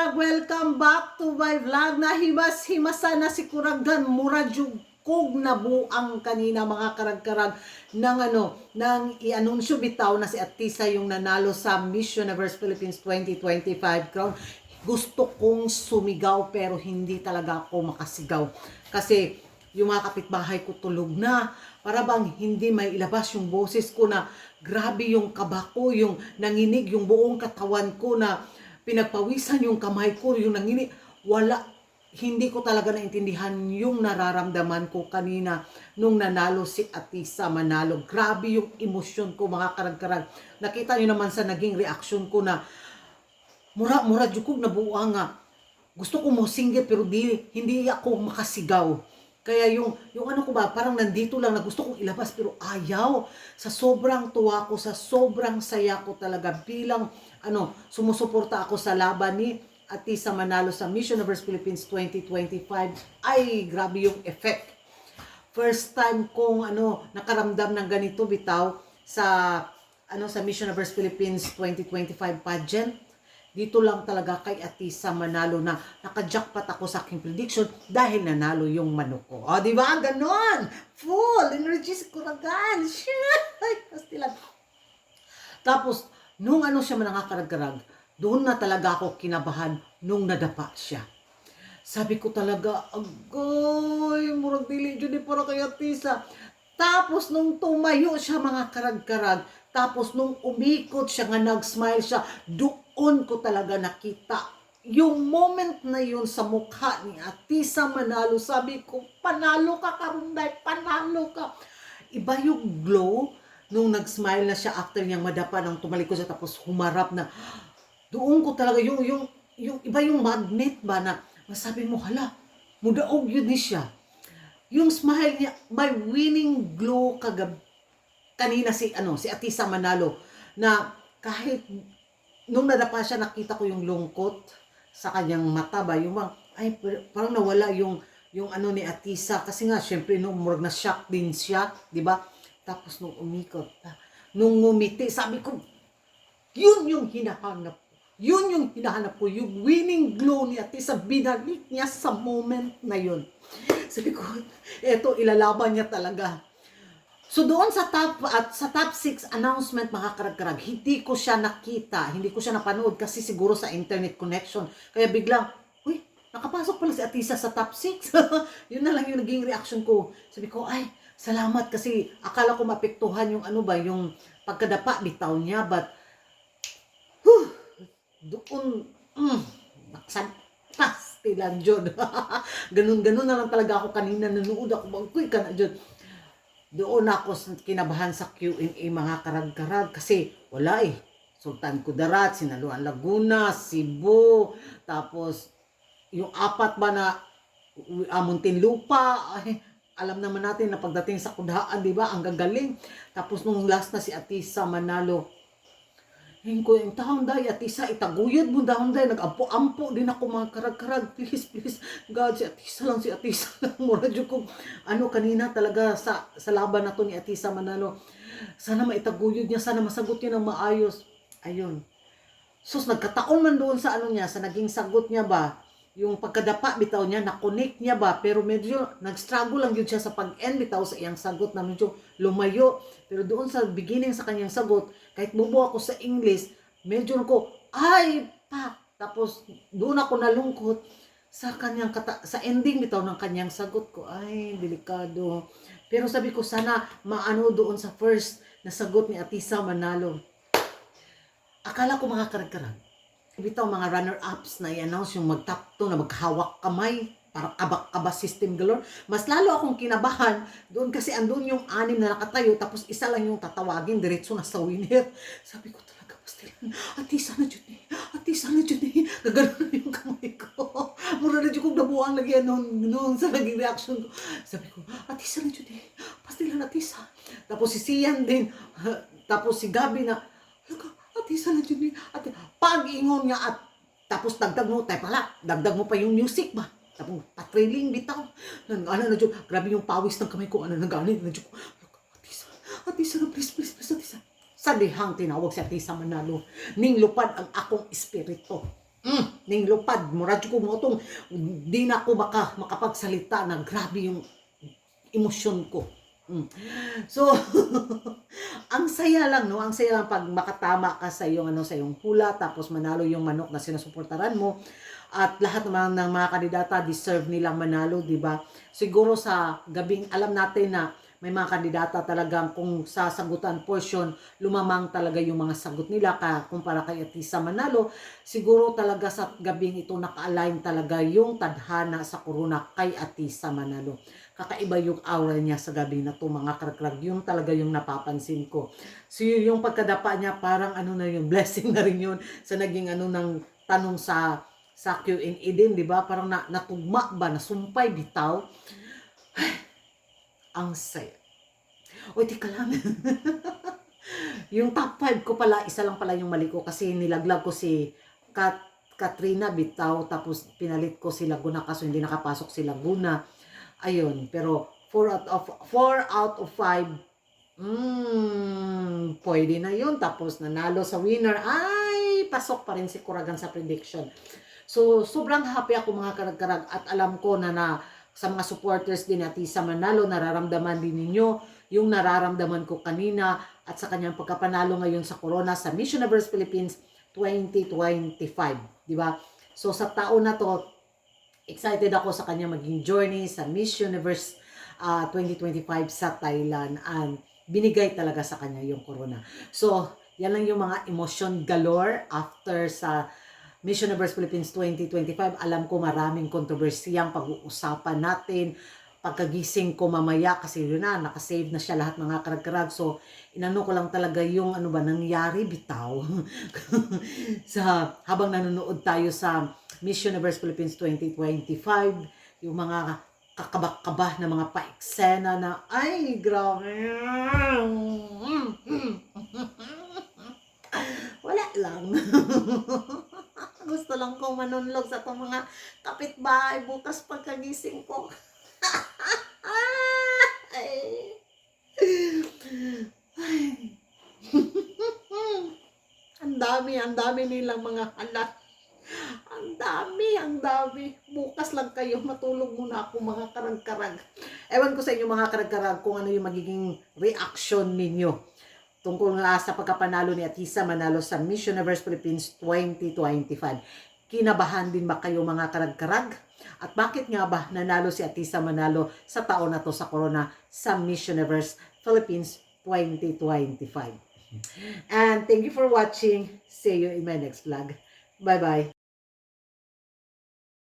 Kurag, welcome back to my vlog. Nahimas-himasa na si Kuragdan Muradjug kog nabuang kanina mga karag-karag ng i-anunsyo bitaw na si Atisa yung nanalo sa Miss Universe Philippines 2025 crown. Gusto kong sumigaw pero hindi talaga ako makasigaw kasi yung mga kapitbahay ko tulog na, para bang hindi may ilabas yung boses ko, na grabe yung kaba ko, yung nanginig yung buong katawan ko, na pinagpawisan yung kamay ko, yung nanginig. Hindi ko talaga naintindihan yung nararamdaman ko kanina nung nanalo si Atisa Manalo. Grabe yung emosyon ko mga karag-karag. Nakita nyo naman sa naging reaction ko na mura jukog na buwa nga. Gusto ko mo singgit pero hindi ako makasigaw. Kaya yung ano ko ba, parang nandito lang na gusto kong ilabas pero ayaw. Sa sobrang tuwa ko, sa sobrang saya ko talaga bilang sumusuporta ako sa laban ni Atisa Manalo sa Miss Universe Philippines 2025. Ay, grabe yung effect. First time kong nakaramdam ng ganito bitaw sa Miss Universe Philippines 2025 pageant. Dito lang talaga kay Atisa Manalo na naka-jackpot ako sa aking prediction dahil nanalo yung manok ko. O, di ba? Ganon! Full energy si Kuragdan. Shit! Tapos, nung siya manangakarag-karag, doon na talaga ako kinabahan nung nadapa siya. Sabi ko talaga, agoy, murag dili dyan para kay Atisa. Tapos nung tumayo siya mga karag-karag, tapos nung umikot siya nga nag-smile siya, doon ko talaga nakita yung moment na yun sa mukha ni Atisa Manalo. Sabi ko, panalo ka Karunday, panalo ka. Iba yung glow nung nag-smile na siya after niyang madapa nang tumalikod siya tapos humarap na. Doon ko talaga yung iba yung magnet ba na masabi mo, hala, mudaog yun ni siya. Yung smile niya, may winning glow kanina si Atisa Manalo, na kahit nung nadapa siya nakita ko yung lungkot sa kanyang mata ba, yung parang nawala yung ni Atisa kasi nga syempre nung murag na shock din siya, di ba? Tapos nung umikot, nung ngumiti, sabi ko, yun yung hinahanap ko. Yun yung hinahanap ko, yung winning glow ni Atisa, binalik niya sa moment na yun. Sabi ko, eto, ilalaban niya talaga. So doon sa top 6 announcement mga karag-karag, hindi ko siya nakita, hindi ko siya napanood kasi siguro sa internet connection. Kaya biglang, uy, nakapasok pala si Atisa sa top 6. Yun na lang yung naging reaction ko. Sabi ko, ay, salamat kasi akala ko mapektuhan yung yung pagkadapa bitaw niya, but doon, naksantas tilan dyan. Ganun na lang talaga ako kanina, nanood ako, bagkoy ka na dyan. Doon ako kinabahan sa Q&A mga karag-karag kasi wala Sultan Kudarat, Sinaluan Laguna, Cebu, tapos yung apat ba na Muntinlupa, alam naman natin na pagdating sa kudhaan, di ba, ang gagaling. Tapos nung last na si Atisa Manalo, ko yung taong day, Atisa, itaguyod mo daong day, nag-ampo-ampo din ako mga karag-karag, please, God, si Atisa lang, mura dyan ko, kanina talaga sa laban na to ni Atisa Manalo, sana maitaguyod niya, sana masagot niya ng maayos, ayun. Sus, nagkataon man doon sa sa naging sagot niya ba, yung pagkadapa bitaw niya, na-connect niya ba, pero medyo nag-struggle lang yun siya sa pag-end bitaw sa iyang sagot na medyo lumayo. Pero doon sa beginning sa kanyang sagot, kahit bubo ako sa English, medyo ko, ay, pak! Tapos doon ako nalungkot sa kanyang sa ending bitaw ng kanyang sagot ko. Ay, delikado. Pero sabi ko, sana maano doon sa first na sagot ni Atisa Manalo. Akala ko mga karag-karag, bitaw mga runner-ups na i-announce yung mag-top 2 na maghawak kamay, parang kabak-kaba system galore. Mas lalo akong kinabahan doon kasi andun yung 6 na nakatayo tapos isa lang yung tatawagin, diretso na sa winner. Sabi ko talaga, pastilan, Atisa na dyan Atisa na dyan Gagano'n yung kamay ko. Mura na dyan kong nabuang lagi noon sa naging reaction ko. Sabi ko, Atisa na dyan pastilan Atisa. Tapos si Sian din, tapos si Gabi na, Atisa na dyan pag-ingon niya at tapos dagdag mo pa yung music ba, tapos patrailing bitaw na dyan, grabe yung pawis ng kamay ko, naganin na dyan ko, Atisa na please Atisa. Sa dihang tinawag si Atisa Manalo, ning lupad ang akong espiritu. ning lupad mura jud ko mo tong di na ako makapagsalita na grabe yung emosyon ko. So ang saya lang no, ang saya lang pag makatama ka sa iyong ano sa iyong hula tapos manalo yung manok na sinusuportahan mo at lahat naman ng mga kandidata deserve nilang manalo, di ba? Siguro sa gabing alam natin na may mga kandidata talagang kung sa sagutan portion, lumamang talaga yung mga sagot nila kumpara kay Atisa Manalo. Siguro talaga sa gabing ito naka-align talaga yung tadhana sa corona kay Atisa Manalo. Kakaiba yung aura niya sa gabi na to mga karkrag. Yung talaga yung napapansin ko. So yung pagkadapa niya parang ano na yung blessing na rin yun sa naging ano ng tanong sa Q&A din, di ba? Parang natugma ba, nasumpay bitaw. Ang saya. O, tika lang. Yung top 5 ko pala, isa lang pala yung mali ko kasi nilaglag ko si Katrina bitaw tapos pinalit ko si Laguna kaso hindi nakapasok si Laguna. Ayun, pero 4 out of 5 pwede na yun. Tapos nanalo sa winner. Ay, pasok pa rin si Kuragan sa prediction. So, sobrang happy ako mga karag-karag at alam ko na sa mga supporters din at Atisa Manalo, nararamdaman din ninyo yung nararamdaman ko kanina at sa kanyang pagkapanalo ngayon sa Corona sa Miss Universe Philippines 2025. Di ba? So, sa taon na to, excited ako sa kanyang maging journey sa Miss Universe 2025 sa Thailand and binigay talaga sa kanya yung Corona. So, yan lang yung mga emotion galore after sa Miss Universe Philippines 2025. Alam ko maraming kontrobersiyang pag-uusapan natin. Pagkagising ko mamaya kasi yun na, nakasave na siya lahat mga karag-karag. So, inano ko lang talaga yung ano ba nangyari bitaw. Habang nanonood tayo sa Miss Universe Philippines 2025, yung mga kakabak-kabah na mga pa-eksena na, ay, grabe. Wala lang. Gusto lang kong manunlog sa itong mga kapitbahay bukas pagkagising ko. Ay. Ay. Ang dami nilang mga alat. Ang dami. Bukas lang kayo, matulog muna ako mga karag-karag. Ewan ko sa inyo mga karag-karag kung ano yung magiging reaction ninyo tungkol nga sa pagkapanalo ni Atisa Manalo sa Miss Universe Philippines 2025. Kinabahan din ba kayo mga karag-karag? At bakit nga ba nanalo si Atisa Manalo sa taon na to sa Corona sa Miss Universe Philippines 2025? And thank you for watching. See you in my next vlog. Bye-bye.